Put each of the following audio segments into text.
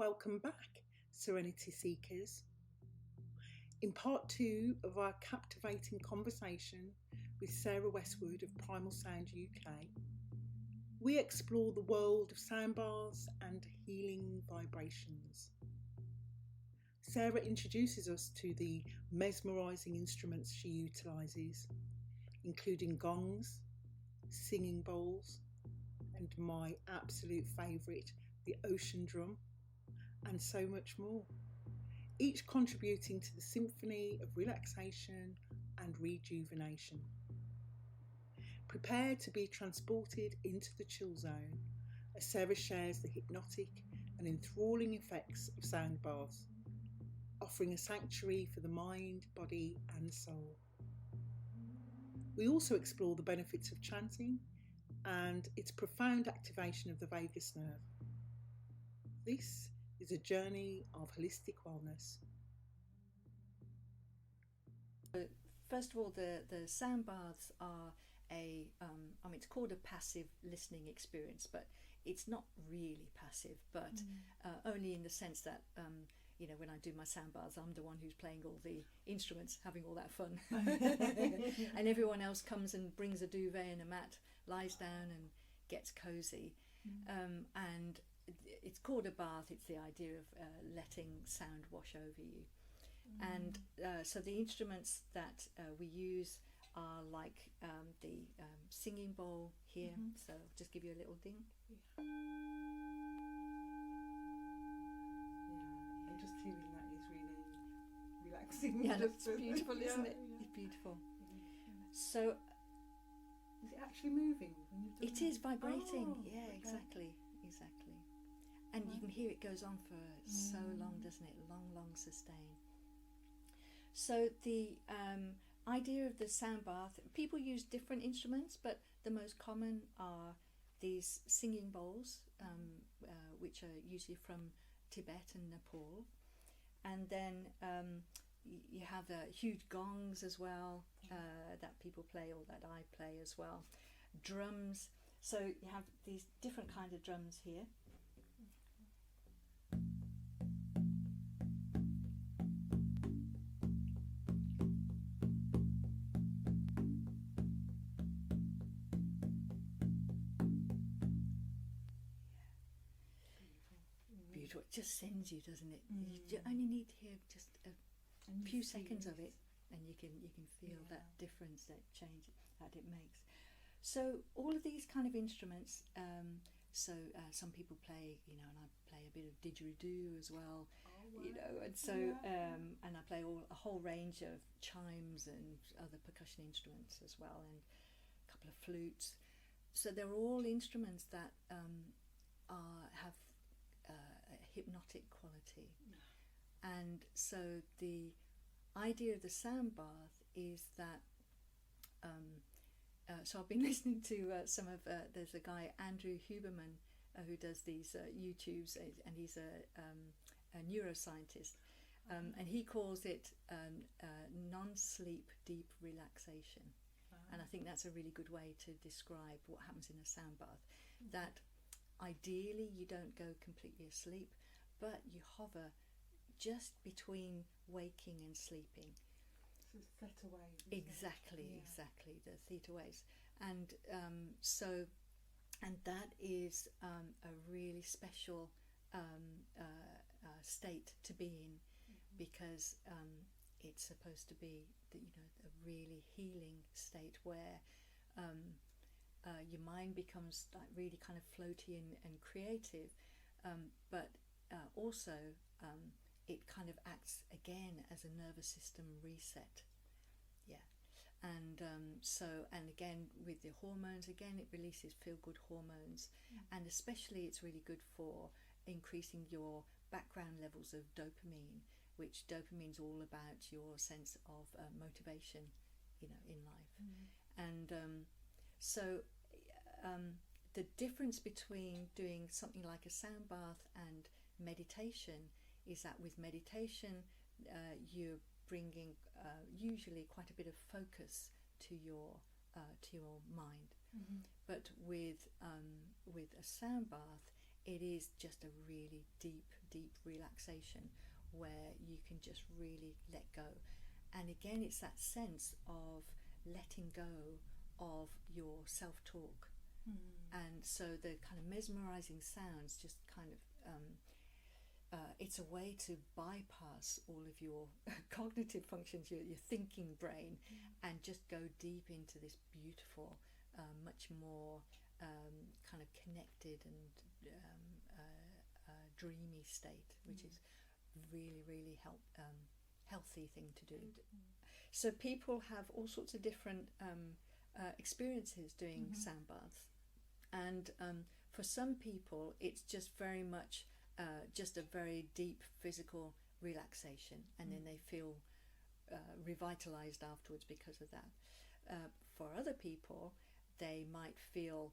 welcome back, Serenity Seekers. In part 2 of our captivating conversation with Sarah Westwood of Primal Sound UK, we explore the world of sound baths and healing vibrations. Sarah introduces us to the mesmerising instruments she utilises, including gongs, singing bowls, and my absolute favourite, the ocean drum, and so much more, each contributing to the symphony of relaxation and rejuvenation. Prepare to be transported into the chill zone as Sarah shares the hypnotic and enthralling effects of sound baths, offering a sanctuary for the mind, body and soul. We also explore the benefits of chanting and its profound activation of the vagus nerve. This is a journey of holistic wellness. First of all, the sound baths are it's called a passive listening experience, but it's not really passive, but only in the sense that, when I do my sound baths, I'm the one who's playing all the instruments, having all that fun. And everyone else comes and brings a duvet and a mat, lies down and gets cosy. And it's called a bath. It's the idea of letting sound wash over you. And so the instruments that we use are like the singing bowl here. So I'll just give you a little ding. And just hearing that is really relaxing. Yeah, it's beautiful, isn't it? Yeah. It's beautiful. So is it actually moving when you've done it is vibrating. Oh, yeah, okay. exactly. And you can hear it goes on for so long, doesn't it? Long sustain. So the idea of the sound bath, people use different instruments, but the most common are these singing bowls, which are usually from Tibet and Nepal. And then you have huge gongs as well, that people play, or that I play as well. Drums. So you have these different kinds of drums here. Beautiful. It just sends you, doesn't it? You only need to hear just a few seconds of it, and you can feel that difference, that change that it makes. So all of these kind of instruments. Some people play, and I play a bit of didgeridoo as well, and so and I play a whole range of chimes and other percussion instruments as well, and a couple of flutes. So they're all instruments that have a hypnotic quality, and so the idea of the sound bath is that. So I've been listening to some of there's a guy, Andrew Huberman, who does these YouTubes, and he's a neuroscientist, and he calls it non-sleep deep relaxation. And I think that's a really good way to describe what happens in a sound bath, that ideally you don't go completely asleep, but you hover just between waking and sleeping. Theta waves. Exactly, the theta waves, and so that is a really special state to be in, because it's supposed to be a really healing state where your mind becomes like really kind of floaty and creative, but also it kind of acts again as a nervous system reset. And again with the hormones, again it releases feel-good hormones, and especially it's really good for increasing your background levels of dopamine, which dopamine's all about your sense of motivation, in life. And so the difference between doing something like a sound bath and meditation is that with meditation you're bringing usually quite a bit of focus to your mind, but with a sound bath it is just a really deep relaxation where you can just really let go. And again, it's that sense of letting go of your self-talk. And so the kind of mesmerizing sounds just kind of it's a way to bypass all of your cognitive functions, your thinking brain, and just go deep into this beautiful, much more kind of connected and dreamy state, which is really healthy thing to do. So people have all sorts of different experiences doing sound baths, and for some people it's just very much just a very deep physical relaxation, and then they feel revitalized afterwards because of that. For other people, they might feel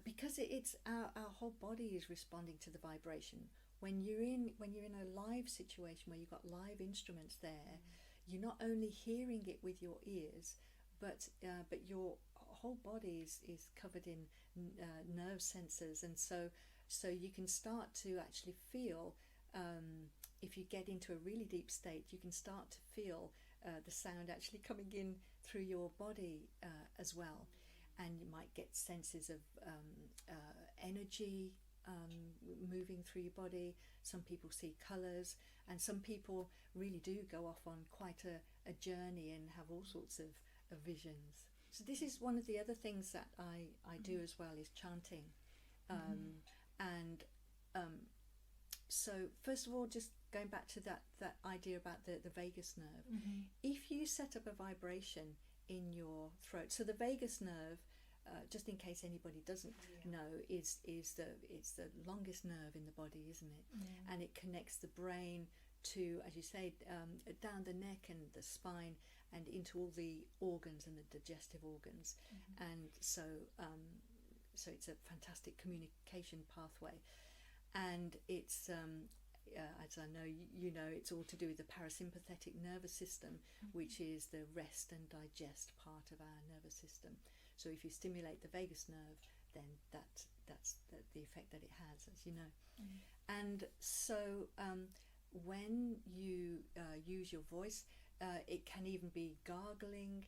because it's our whole body is responding to the vibration. When you're in a live situation where you've got live instruments there, you're not only hearing it with your ears, but your whole body is covered in nerve sensors, and so you can start to actually feel, if you get into a really deep state, you can start to feel the sound actually coming in through your body as well, and you might get senses of energy moving through your body. Some people see colours, and some people really do go off on quite a journey and have all sorts of visions. So this is one of the other things that I do as well, is chanting. And so first of all, just going back to that idea about the vagus nerve, if you set up a vibration in your throat, so the vagus nerve, just in case anybody doesn't know, it's the longest nerve in the body, isn't it? And it connects the brain to, as you say, down the neck and the spine and into all the organs and the digestive organs. And so it's a fantastic communication pathway, and it's as I know you know, it's all to do with the parasympathetic nervous system, which is the rest and digest part of our nervous system. So if you stimulate the vagus nerve, then that's the effect that it has, as you know. And so when you use your voice, it can even be gargling,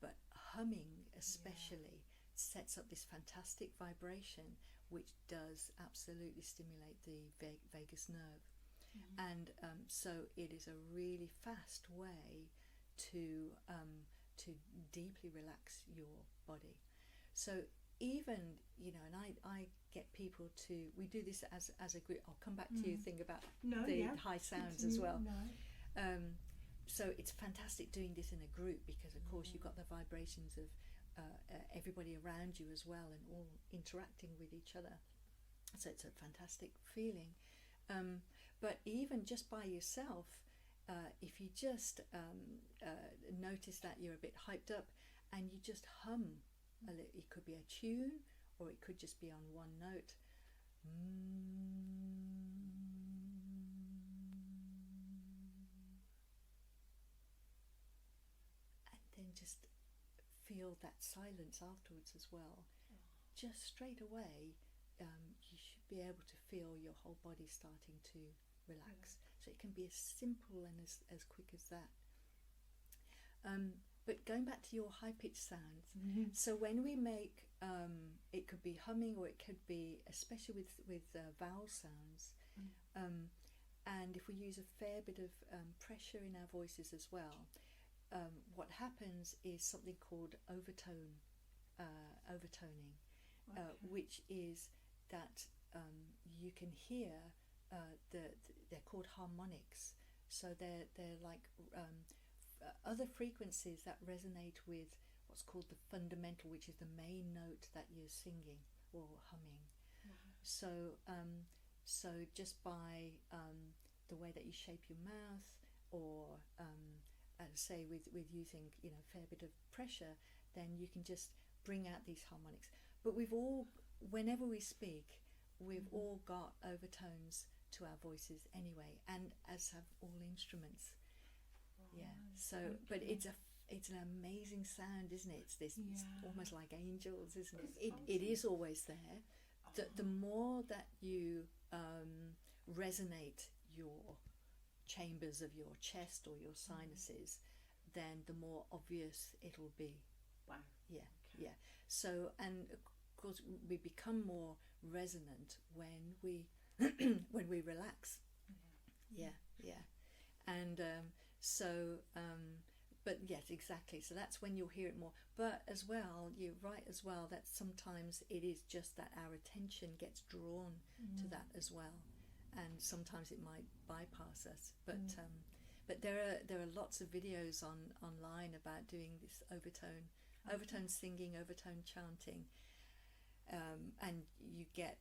but humming especially sets up this fantastic vibration, which does absolutely stimulate the vagus nerve. And so it is a really fast way to deeply relax your body. So even, you know, and I get people to, we do this as a group. I'll come back to your thing about high sounds as well. So it's fantastic doing this in a group, because of course you've got the vibrations of everybody around you as well, and all interacting with each other. So it's a fantastic feeling. But even just by yourself, if you just notice that you're a bit hyped up and you just hum a little, it could be a tune or it could just be on one note. And then just feel that silence afterwards as well. Just straight away, you should be able to feel your whole body starting to relax. So it can be as simple and as quick as that. But going back to your high-pitched sounds, so when we make, it could be humming, or it could be, especially with vowel sounds, and if we use a fair bit of pressure in our voices as well, what happens is something called overtoning, which is that you can hear they're called harmonics. So they're like other frequencies that resonate with what's called the fundamental, which is the main note that you're singing or humming. So just by the way that you shape your mouth, or say with using, you know, a fair bit of pressure, then you can just bring out these harmonics. But we've all, whenever we speak, we've all got overtones to our voices anyway, and as have all instruments. So but it's an amazing sound, isn't it? It's this, it's almost like angels, isn't it? It is always there, The more that you resonate your chambers of your chest or your sinuses, then the more obvious it'll be. Wow. Yeah, Okay. yeah. So, and of course, we become more resonant when we when we relax. Yeah, yeah. And but yes, exactly. So that's when you'll hear it more. But as well, you're right as well, that sometimes it is just that our attention gets drawn to that as well, and sometimes it might bypass us. But there are lots of videos online about doing this overtone singing, overtone chanting. And you get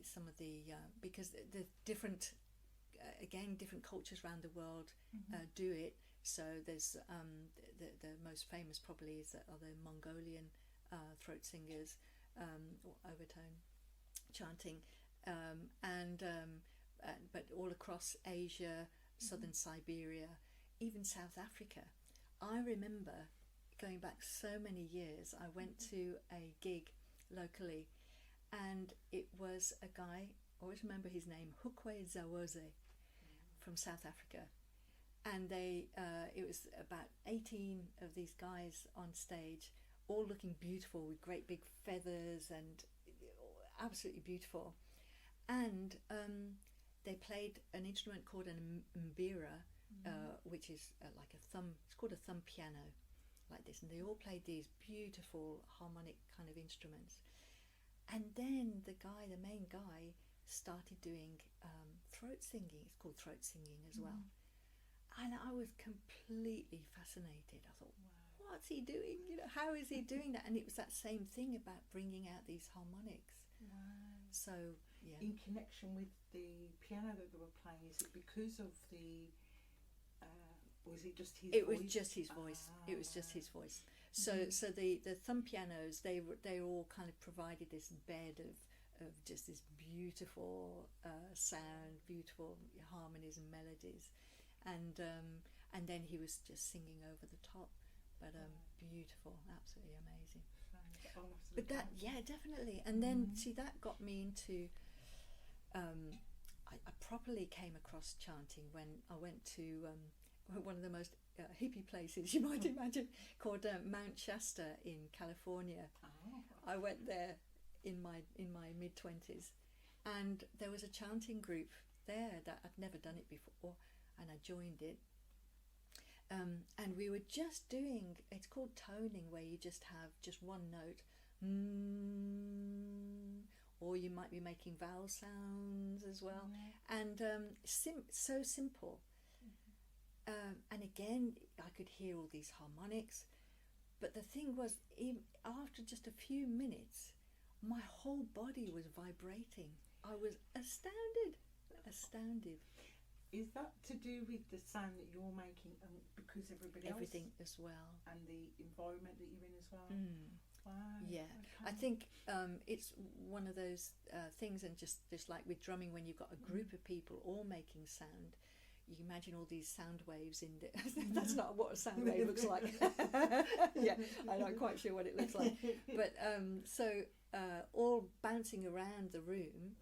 some of the because the different different cultures around the world do it. So there's the most famous probably are the Mongolian throat singers or overtone chanting, but all across Asia, southern Siberia, even South Africa. I remember going back so many years, I went to a gig locally, and it was a guy, I always remember his name, Hukwe Zawoze, from South Africa. And it was about 18 of these guys on stage, all looking beautiful with great big feathers and absolutely beautiful. And they played an instrument called an mbira, which is like a thumb, it's called a thumb piano, like this. And they all played these beautiful harmonic kind of instruments. And then the main guy, started doing throat singing. It's called throat singing as well. And I was completely fascinated. I thought, wow, what's he doing? How is he doing that? And it was that same thing about bringing out these harmonics. Wow. So, yeah. In connection with the piano that they were playing, is it because of the... was it just his voice? It was just his voice. It was just his voice. So the thumb pianos, they all kind of provided this bed of just this beautiful sound, beautiful harmonies and melodies, and then he was just singing over the top, but beautiful, absolutely amazing. But that, yeah, definitely. And then see, that got me into I properly came across chanting when I went to one of the most hippie places you might imagine, called Mount Shasta in California. I went there in my mid-20s, and there was a chanting group there that I'd never done it before, and I joined it, and we were just doing, it's called toning, where you just have just one note, or you might be making vowel sounds as well, and so simple. And again, I could hear all these harmonics, but the thing was, even after just a few minutes, my whole body was vibrating. I was astounded. Is that to do with the sound that you're making, and because everything else as well, and the environment that you're in as well? Wow. Yeah, okay. I think it's one of those things, and just like with drumming, when you've got a group of people all making sound, you imagine all these sound waves in the that's not what a sound wave looks like. Yeah, I'm not quite sure what it looks like, but all bouncing around the room,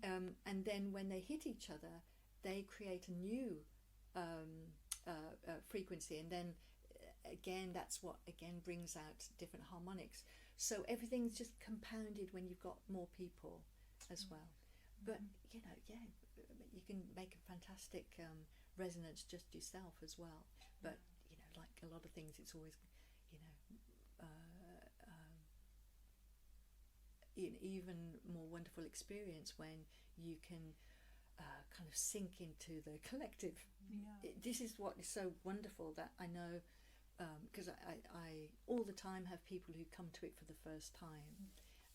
and then when they hit each other, they create a new frequency, and then again, that's what again brings out different harmonics. So everything's just compounded when you've got more people as well. But you can make a fantastic resonance just yourself as well. But like a lot of things, it's always an even more wonderful experience when you can kind of sink into the collective. This is what is so wonderful, that I know, because I all the time have people who come to it for the first time,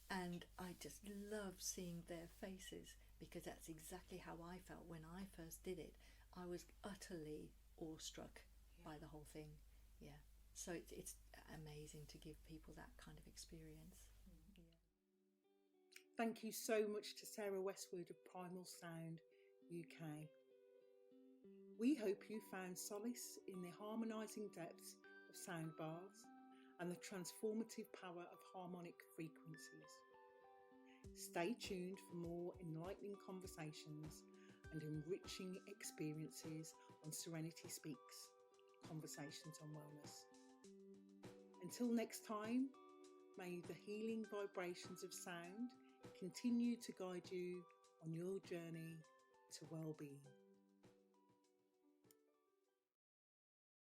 and I just love seeing their faces, because that's exactly how I felt when I first did it. I was utterly awestruck by the whole thing. Yeah, so it's amazing to give people that kind of experience. Thank you so much to Sarah Westwood of Primal Sound UK. We hope you found solace in the harmonising depths of sound baths and the transformative power of harmonic frequencies. Stay tuned for more enlightening conversations and enriching experiences on Serenity Speaks, Conversations on Wellness. Until next time, may the healing vibrations of sound continue to guide you on your journey to well-being.